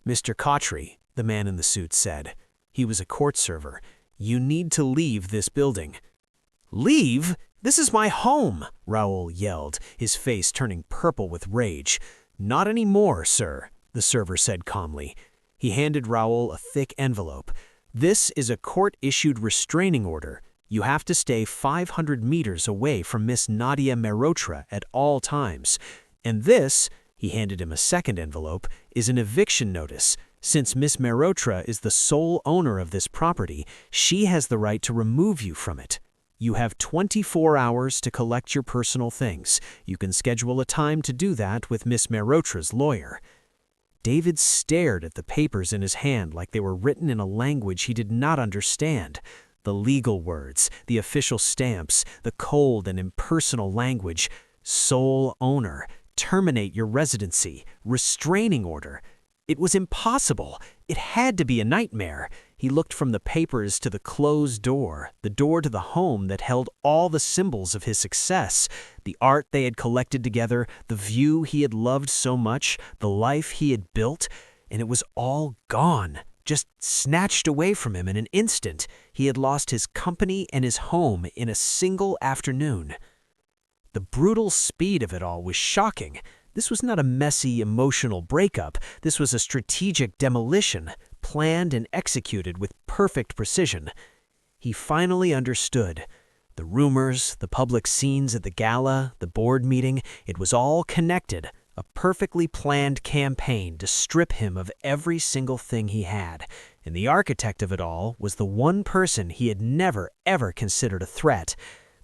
"Mr. Khatri," the man in the suit said. He was a court server. "You need to leave this building." "Leave? This is my home!" Rahul yelled, his face turning purple with rage. "Not anymore, sir," the server said calmly. He handed Rahul a thick envelope. "This is a court-issued restraining order. You have to stay 500 meters away from Miss Nadia Mehrotra at all times. And this," he handed him a second envelope, "is an eviction notice. Since Miss Mehrotra is the sole owner of this property, she has the right to remove you from it. You have 24 hours to collect your personal things. You can schedule a time to do that with Miss Mehrotra's lawyer." David stared at the papers in his hand like they were written in a language he did not understand. The legal words, the official stamps, the cold and impersonal language. Sole owner, terminate your residency, restraining order. It was impossible. It had to be a nightmare. He looked from the papers to the closed door, the door to the home that held all the symbols of his success, the art they had collected together, the view he had loved so much, the life he had built, and it was all gone, just snatched away from him in an instant. He had lost his company and his home in a single afternoon. The brutal speed of it all was shocking. This was not a messy, emotional breakup. This was a strategic demolition, planned and executed with perfect precision. He finally understood. The rumors, the public scenes at the gala, the board meeting, it was all connected. A perfectly planned campaign to strip him of every single thing he had. And the architect of it all was the one person he had never, ever considered a threat.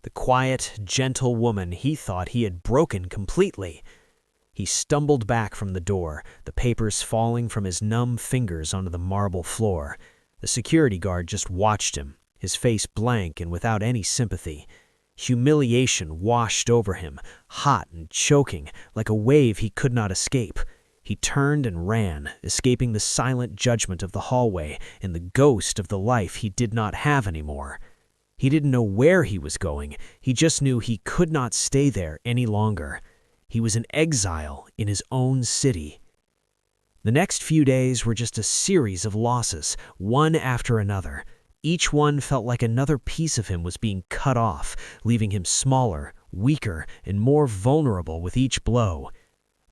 The quiet, gentle woman he thought he had broken completely. He stumbled back from the door, the papers falling from his numb fingers onto the marble floor. The security guard just watched him, his face blank and without any sympathy. Humiliation washed over him, hot and choking, like a wave he could not escape. He turned and ran, escaping the silent judgment of the hallway and the ghost of the life he did not have anymore. He didn't know where he was going, he just knew he could not stay there any longer. He was an exile in his own city. The next few days were just a series of losses, one after another. Each one felt like another piece of him was being cut off, leaving him smaller, weaker, and more vulnerable with each blow.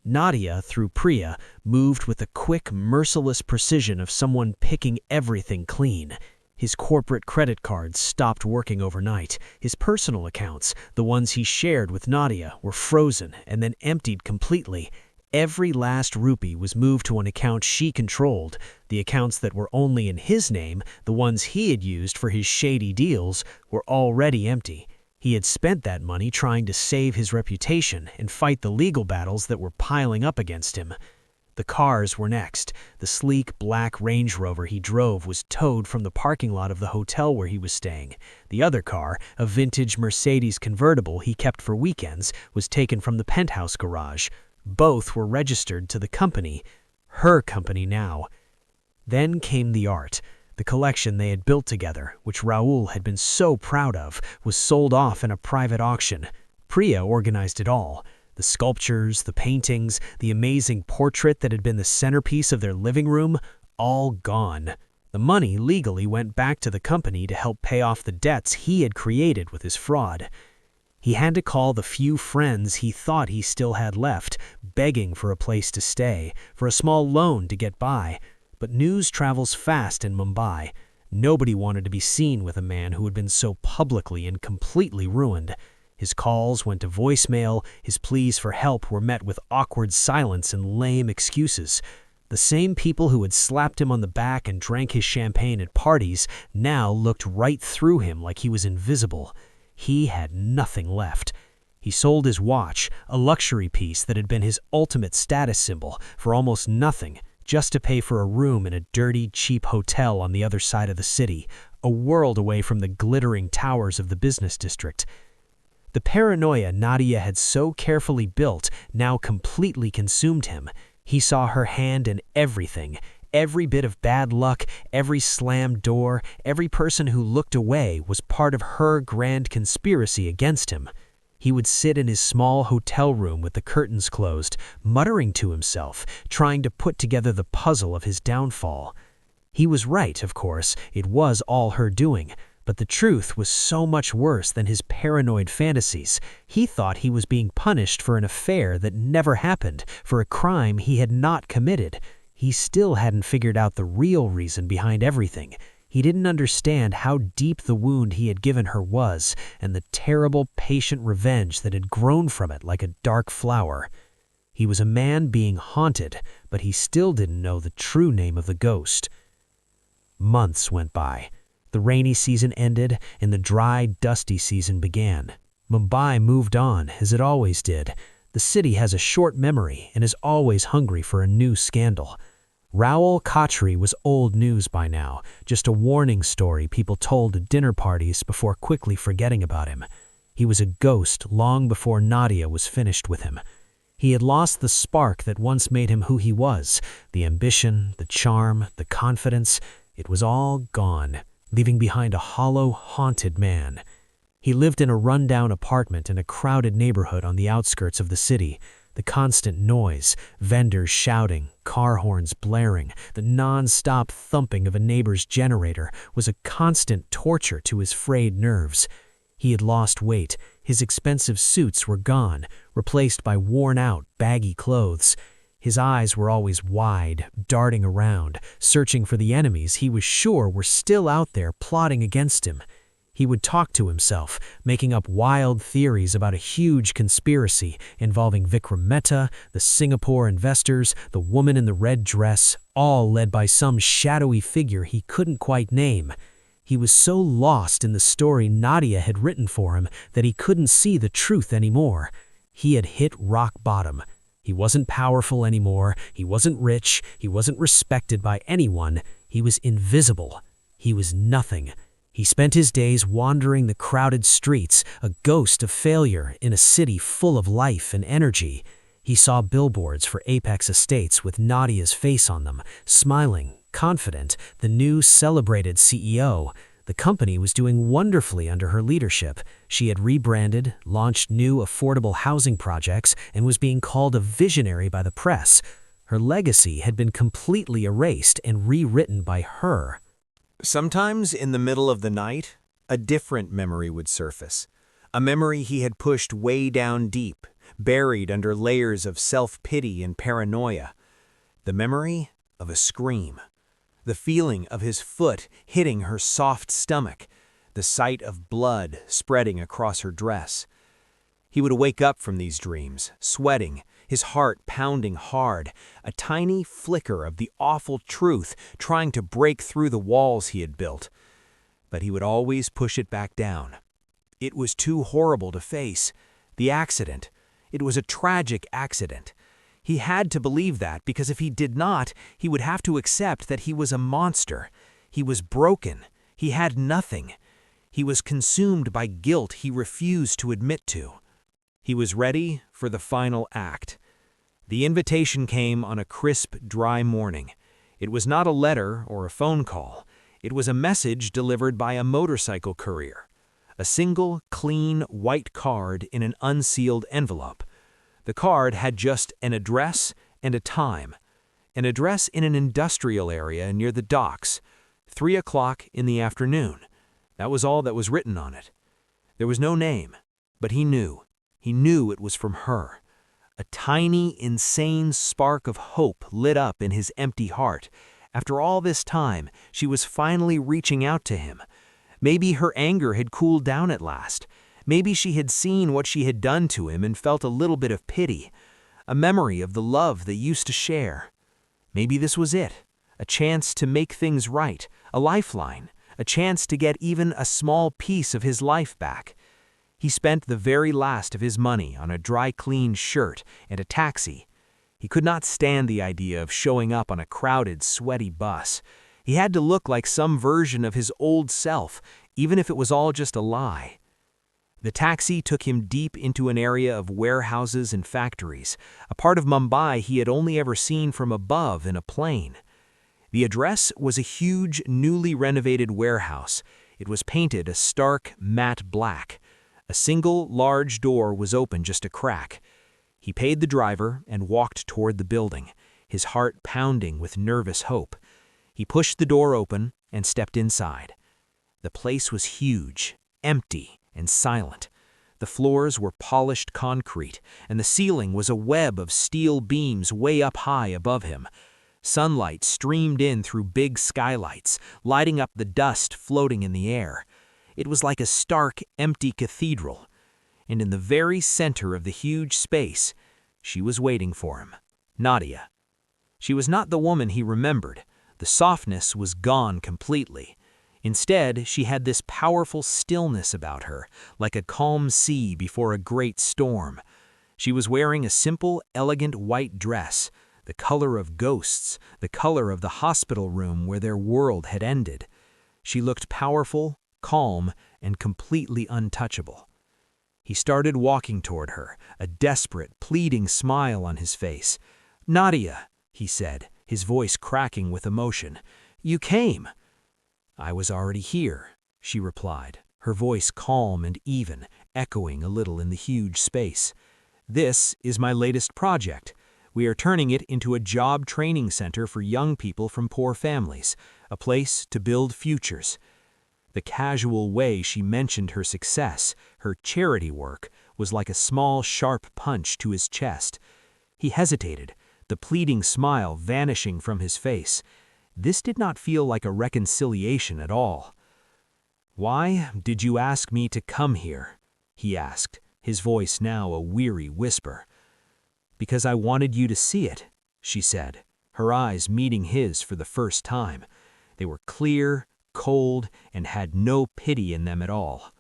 Nadia, through Priya, moved with the quick, merciless precision of someone picking everything clean. His corporate credit cards stopped working overnight. His personal accounts, the ones he shared with Nadia, were frozen and then emptied completely. Every last rupee was moved to an account she controlled. The accounts that were only in his name, the ones he had used for his shady deals, were already empty. He had spent that money trying to save his reputation and fight the legal battles that were piling up against him. The cars were next. The sleek black Range Rover he drove was towed from the parking lot of the hotel where he was staying. The other car, a vintage Mercedes convertible he kept for weekends, was taken from the penthouse garage. Both were registered to the company, her company now. Then came the art. The collection they had built together, which Raoul had been so proud of, was sold off in a private auction. Priya organized it all. The sculptures, the paintings, the amazing portrait that had been the centerpiece of their living room, all gone. The money legally went back to the company to help pay off the debts he had created with his fraud. He had to call the few friends he thought he still had left, begging for a place to stay, for a small loan to get by. But news travels fast in Mumbai. Nobody wanted to be seen with a man who had been so publicly and completely ruined. His calls went to voicemail, his pleas for help were met with awkward silence and lame excuses. The same people who had slapped him on the back and drank his champagne at parties now looked right through him like he was invisible. He had nothing left. He sold his watch, a luxury piece that had been his ultimate status symbol, for almost nothing, just to pay for a room in a dirty, cheap hotel on the other side of the city, a world away from the glittering towers of the business district. The paranoia Nadia had so carefully built now completely consumed him. He saw her hand in everything, every bit of bad luck, every slammed door, every person who looked away was part of her grand conspiracy against him. He would sit in his small hotel room with the curtains closed, muttering to himself, trying to put together the puzzle of his downfall. He was right, of course, it was all her doing. But the truth was so much worse than his paranoid fantasies. He thought he was being punished for an affair that never happened, for a crime he had not committed. He still hadn't figured out the real reason behind everything. He didn't understand how deep the wound he had given her was, and the terrible, patient revenge that had grown from it like a dark flower. He was a man being haunted, but he still didn't know the true name of the ghost. Months went by. The rainy season ended, and the dry, dusty season began. Mumbai moved on, as it always did. The city has a short memory and is always hungry for a new scandal. Raoul Khatri was old news by now, just a warning story people told at dinner parties before quickly forgetting about him. He was a ghost long before Nadia was finished with him. He had lost the spark that once made him who he was, the ambition, the charm, the confidence. It was all gone, leaving behind a hollow, haunted man. He lived in a rundown apartment in a crowded neighborhood on the outskirts of the city. The constant noise, vendors shouting, car horns blaring, the non-stop thumping of a neighbor's generator was a constant torture to his frayed nerves. He had lost weight. His expensive suits were gone, replaced by worn-out, baggy clothes. His eyes were always wide, darting around, searching for the enemies he was sure were still out there plotting against him. He would talk to himself, making up wild theories about a huge conspiracy involving Vikram Mehta, the Singapore investors, the woman in the red dress, all led by some shadowy figure he couldn't quite name. He was so lost in the story Nadia had written for him that he couldn't see the truth anymore. He had hit rock bottom. He wasn't powerful anymore, he wasn't rich, he wasn't respected by anyone, he was invisible. He was nothing. He spent his days wandering the crowded streets, a ghost of failure in a city full of life and energy. He saw billboards for Apex Estates with Nadia's face on them, smiling, confident, the new celebrated CEO. The company was doing wonderfully under her leadership. She had rebranded, launched new affordable housing projects, and was being called a visionary by the press. Her legacy had been completely erased and rewritten by her. Sometimes in the middle of the night, a different memory would surface. A memory he had pushed way down deep, buried under layers of self-pity and paranoia. The memory of a scream. The feeling of his foot hitting her soft stomach. The sight of blood spreading across her dress. He would wake up from these dreams, sweating, his heart pounding hard, a tiny flicker of the awful truth trying to break through the walls he had built. But he would always push it back down. It was too horrible to face. The accident. It was a tragic accident. He had to believe that because if he did not, he would have to accept that he was a monster. He was broken. He had nothing. He was consumed by guilt he refused to admit to. He was ready for the final act. The invitation came on a crisp, dry morning. It was not a letter or a phone call. It was a message delivered by a motorcycle courier. A single, clean, white card in an unsealed envelope. The card had just an address and a time. An address in an industrial area near the docks, 3 o'clock in the afternoon. That was all that was written on it. There was no name, but he knew. He knew it was from her. A tiny, insane spark of hope lit up in his empty heart. After all this time, she was finally reaching out to him. Maybe her anger had cooled down at last. Maybe she had seen what she had done to him and felt a little bit of pity. A memory of the love they used to share. Maybe this was it. A chance to make things right. A lifeline. A chance to get even a small piece of his life back. He spent the very last of his money on a dry-clean shirt and a taxi. He could not stand the idea of showing up on a crowded, sweaty bus. He had to look like some version of his old self, even if it was all just a lie. The taxi took him deep into an area of warehouses and factories, a part of Mumbai he had only ever seen from above in a plane. The address was a huge, newly renovated warehouse. It was painted a stark, matte black. A single, large door was open just a crack. He paid the driver and walked toward the building, his heart pounding with nervous hope. He pushed the door open and stepped inside. The place was huge, empty, and silent. The floors were polished concrete, and the ceiling was a web of steel beams way up high above him. Sunlight streamed in through big skylights, lighting up the dust floating in the air. It was like a stark, empty cathedral. And in the very center of the huge space, she was waiting for him, Nadia. She was not the woman he remembered. The softness was gone completely. Instead, she had this powerful stillness about her, like a calm sea before a great storm. She was wearing a simple, elegant white dress, the color of ghosts, the color of the hospital room where their world had ended. She looked powerful, calm, and completely untouchable. He started walking toward her, a desperate, pleading smile on his face. "Nadia," he said, his voice cracking with emotion, "you came." "I was already here," she replied, her voice calm and even, echoing a little in the huge space. "This is my latest project. We are turning it into a job training center for young people from poor families, a place to build futures." The casual way she mentioned her success, her charity work, was like a small, sharp punch to his chest. He hesitated, the pleading smile vanishing from his face. This did not feel like a reconciliation at all. "Why did you ask me to come here?" he asked, his voice now a weary whisper. "Because I wanted you to see it," she said, her eyes meeting his for the first time. They were clear, cold, and had no pity in them at all.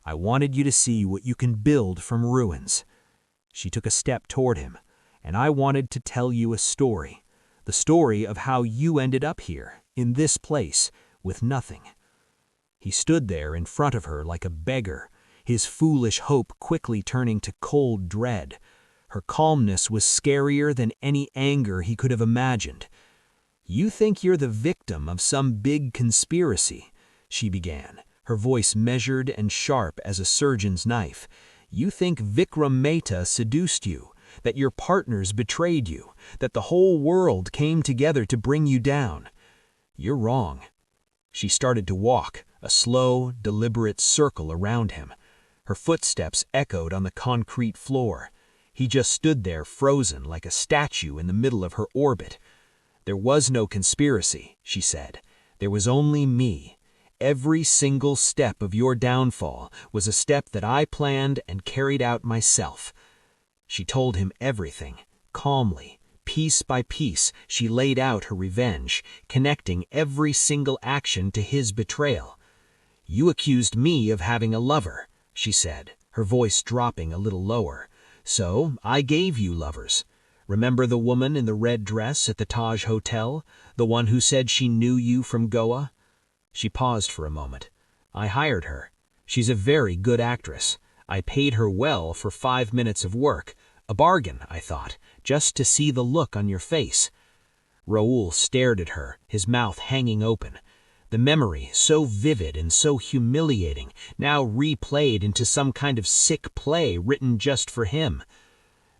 "I wanted you to see what you can build from ruins." She took a step toward him. "And I wanted to tell you a story. The story of how you ended up here, in this place, with nothing." He stood there in front of her like a beggar, his foolish hope quickly turning to cold dread. Her calmness was scarier than any anger he could have imagined. "You think you're the victim of some big conspiracy," she began, her voice measured and sharp as a surgeon's knife. "You think Vikram Mehta seduced you, that your partners betrayed you, that the whole world came together to bring you down. You're wrong." She started to walk, a slow, deliberate circle around him. Her footsteps echoed on the concrete floor. He just stood there frozen like a statue in the middle of her orbit. "There was no conspiracy," she said. "There was only me. Every single step of your downfall was a step that I planned and carried out myself." She told him everything, calmly. Piece by piece, she laid out her revenge, connecting every single action to his betrayal. "You accused me of having a lover," she said, her voice dropping a little lower. "So I gave you lovers. Remember the woman in the red dress at the Taj Hotel, the one who said she knew you from Goa?" She paused for a moment. "I hired her. She's a very good actress. I paid her well for 5 minutes of work. A bargain, I thought, just to see the look on your face." Raoul stared at her, his mouth hanging open. The memory, so vivid and so humiliating, now replayed into some kind of sick play written just for him.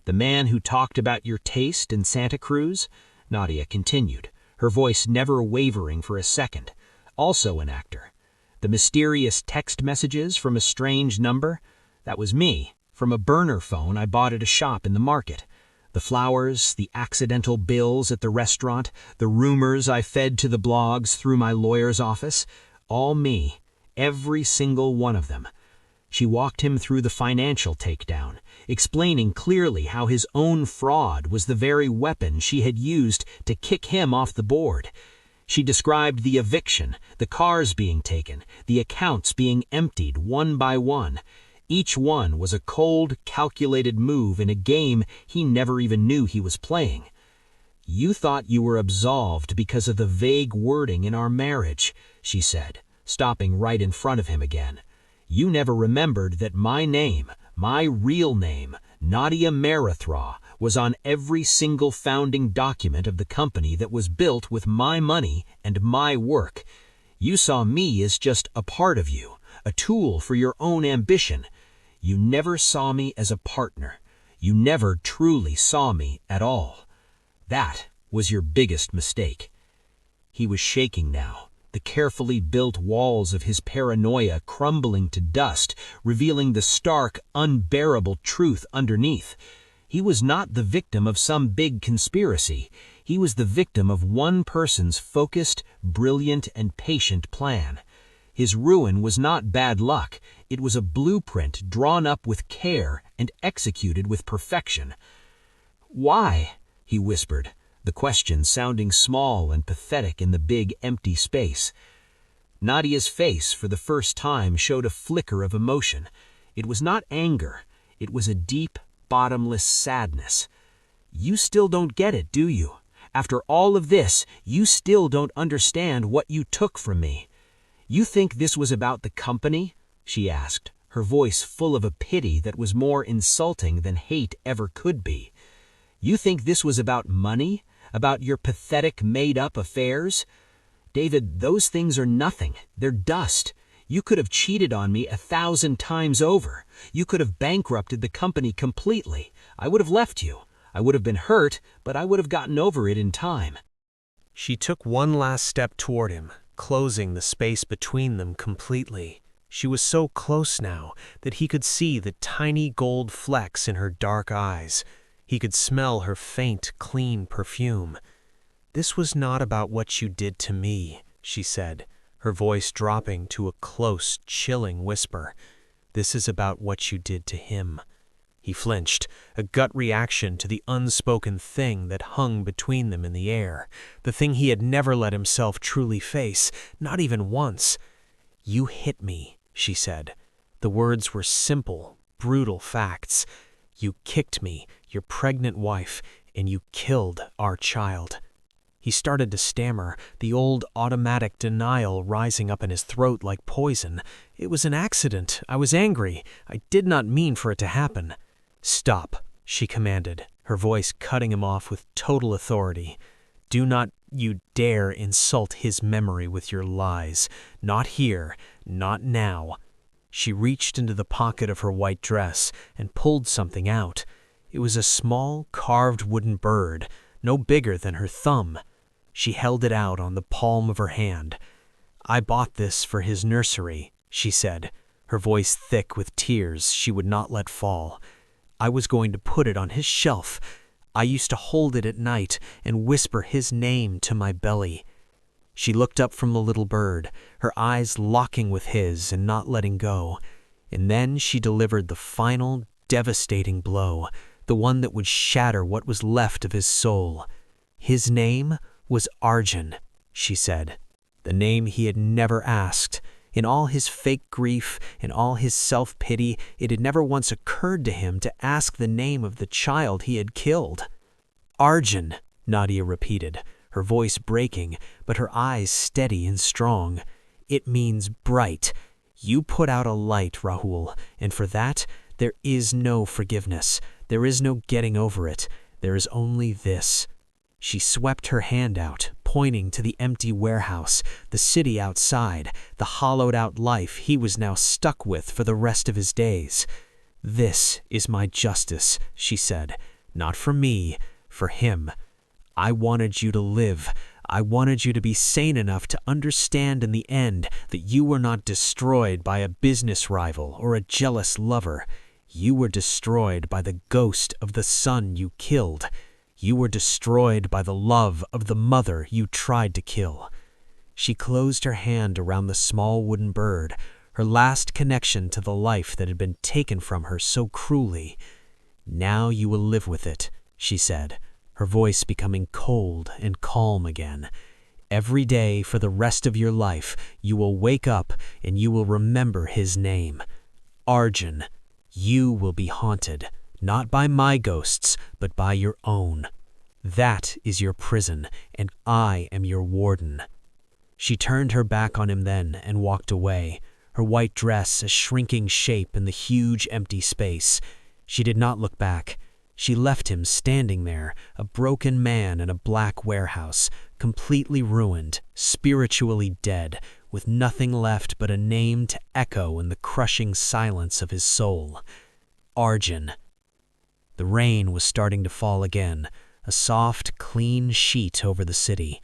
"The man who talked about your taste in Santa Cruz?" Nadia continued, her voice never wavering for a second. "Also an actor. The mysterious text messages from a strange number? That was me, from a burner phone I bought at a shop in the market. The flowers, the accidental bills at the restaurant, the rumors I fed to the blogs through my lawyer's office, all me, every single one of them." She walked him through the financial takedown, explaining clearly how his own fraud was the very weapon she had used to kick him off the board. She described the eviction, the cars being taken, the accounts being emptied one by one. Each one was a cold, calculated move in a game he never even knew he was playing. "You thought you were absolved because of the vague wording in our marriage," she said, stopping right in front of him again. "You never remembered that my name, my real name, Nadia Marathra, was on every single founding document of the company that was built with my money and my work. You saw me as just a part of you, a tool for your own ambition. You never saw me as a partner. You never truly saw me at all. That was your biggest mistake." He was shaking now, the carefully built walls of his paranoia crumbling to dust, revealing the stark, unbearable truth underneath. He was not the victim of some big conspiracy. He was the victim of one person's focused, brilliant, and patient plan. His ruin was not bad luck. It was a blueprint drawn up with care and executed with perfection. "Why?" he whispered, the question sounding small and pathetic in the big, empty space. Nadia's face, for the first time, showed a flicker of emotion. It was not anger. It was a deep, bottomless sadness. "You still don't get it, do you? After all of this, you still don't understand what you took from me. You think this was about the company?" she asked, her voice full of a pity that was more insulting than hate ever could be. "You think this was about money? About your pathetic, made-up affairs? David, those things are nothing. They're dust. You could have cheated on me 1,000 times over. You could have bankrupted the company completely. I would have left you. I would have been hurt, but I would have gotten over it in time." She took one last step toward him, closing the space between them completely. She was so close now that he could see the tiny gold flecks in her dark eyes. He could smell her faint, clean perfume. "This was not about what you did to me," she said, her voice dropping to a close, chilling whisper. "This is about what you did to him." He flinched, a gut reaction to the unspoken thing that hung between them in the air, the thing he had never let himself truly face, not even once. "You hit me," she said. The words were simple, brutal facts. "You kicked me, your pregnant wife, and you killed our child." He started to stammer, the old automatic denial rising up in his throat like poison. "It was an accident. I was angry. I did not mean for it to happen." "Stop," she commanded, her voice cutting him off with total authority. "Do not you dare insult his memory with your lies. Not here, not now." She reached into the pocket of her white dress and pulled something out. It was a small, carved wooden bird, no bigger than her thumb. She held it out on the palm of her hand. "I bought this for his nursery," she said, her voice thick with tears she would not let fall. "I was going to put it on his shelf. I used to hold it at night and whisper his name to my belly." She looked up from the little bird, her eyes locking with his and not letting go. And then she delivered the final, devastating blow, the one that would shatter what was left of his soul. "His name was Arjun," she said, the name he had never asked. In all his fake grief, in all his self-pity, it had never once occurred to him to ask the name of the child he had killed. "Arjun," Nadia repeated, her voice breaking, but her eyes steady and strong. "It means bright. You put out a light, Rahul, and for that, there is no forgiveness. There is no getting over it. There is only this." She swept her hand out, pointing to the empty warehouse, the city outside, the hollowed-out life he was now stuck with for the rest of his days. "This is my justice," she said. "Not for me, for him. I wanted you to live. I wanted you to be sane enough to understand in the end that you were not destroyed by a business rival or a jealous lover. You were destroyed by the ghost of the son you killed. You were destroyed by the love of the mother you tried to kill." She closed her hand around the small wooden bird, her last connection to the life that had been taken from her so cruelly. "Now you will live with it," she said, her voice becoming cold and calm again. "Every day for the rest of your life, you will wake up and you will remember his name. Arjun, you will be haunted, not by my ghosts, but by your own. That is your prison, and I am your warden." She turned her back on him then and walked away, her white dress a shrinking shape in the huge empty space. She did not look back. She left him standing there, a broken man in a black warehouse, completely ruined, spiritually dead, with nothing left but a name to echo in the crushing silence of his soul. Arjun. The rain was starting to fall again, a soft, clean sheet over the city.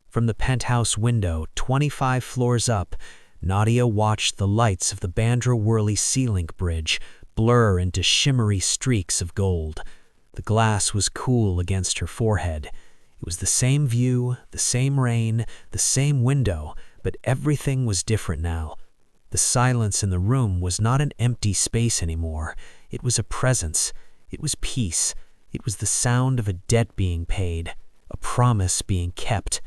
From the penthouse window, 25 floors up, Nadia watched the lights of the Bandra Worli Sea Link Bridge blur into shimmery streaks of gold. The glass was cool against her forehead. It was the same view, the same rain, the same window, but everything was different now. The silence in the room was not an empty space anymore. It was a presence. It was peace. It was the sound of a debt being paid, a promise being kept.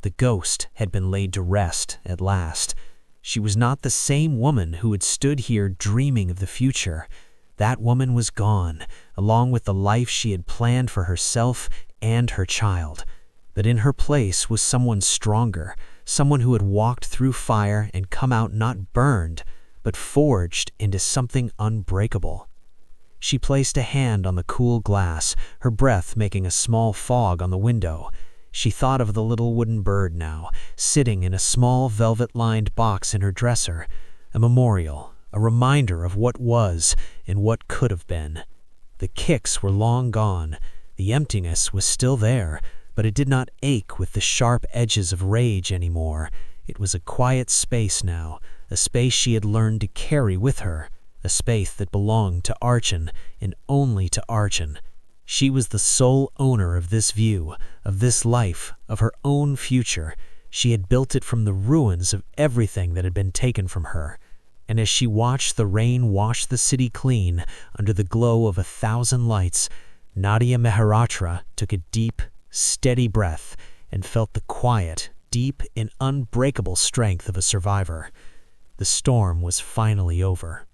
The ghost had been laid to rest at last. She was not the same woman who had stood here dreaming of the future. That woman was gone, along with the life she had planned for herself and her child. But in her place was someone stronger, someone who had walked through fire and come out not burned, but forged into something unbreakable. She placed a hand on the cool glass, her breath making a small fog on the window. She thought of the little wooden bird now, sitting in a small velvet-lined box in her dresser, a memorial, a reminder of what was and what could have been. The kicks were long gone. The emptiness was still there, but it did not ache with the sharp edges of rage anymore. It was a quiet space now, a space she had learned to carry with her, a space that belonged to Arjun and only to Arjun. She was the sole owner of this view, of this life, of her own future. She had built it from the ruins of everything that had been taken from her. And as she watched the rain wash the city clean under the glow of 1,000 lights, Nadia Meharatra took a deep, steady breath and felt the quiet, deep, and unbreakable strength of a survivor. The storm was finally over.